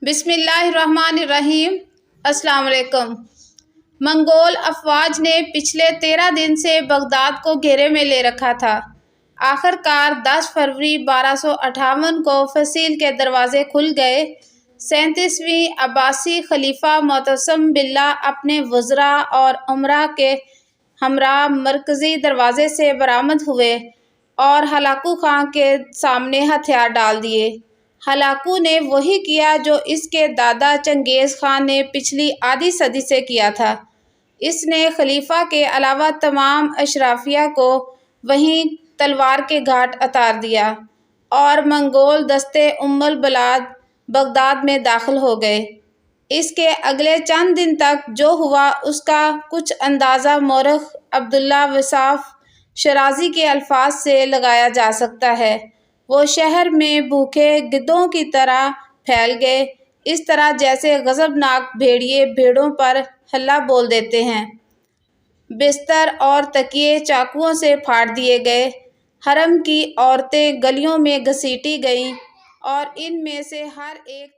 بسم اللہ الرحمن الرحیم۔ السلام علیکم۔ منگول افواج نے پچھلے 13 دن سے بغداد کو گھیرے میں لے رکھا تھا۔ آخر کار 10 فروری 1258 کو فصیل کے دروازے کھل گئے۔ 37ویں عباسی خلیفہ معتصم باللہ اپنے وزراء اور امراء کے ہمراہ مرکزی دروازے سے برآمد ہوئے اور ہلاکو خان کے سامنے ہتھیار ڈال دیے۔ ہلاکو نے وہی کیا جو اس کے دادا چنگیز خان نے پچھلی آدھی صدی سے کیا تھا۔ اس نے خلیفہ کے علاوہ تمام اشرافیہ کو وہیں تلوار کے گھاٹ اتار دیا اور منگول دستے ام البلاد بغداد میں داخل ہو گئے۔ اس کے اگلے چند دن تک جو ہوا اس کا کچھ اندازہ مورخ عبداللہ وصاف شرازی کے الفاظ سے لگایا جا سکتا ہے۔ وہ شہر میں بھوکے گدھوں کی طرح پھیل گئے، اس طرح جیسے غضبناک بھیڑیے بھیڑوں پر ہلا بول دیتے ہیں۔ بستر اور تکیے چاقوؤں سے پھاڑ دیے گئے۔ حرم کی عورتیں گلیوں میں گھسیٹی گئیں اور ان میں سے ہر ایک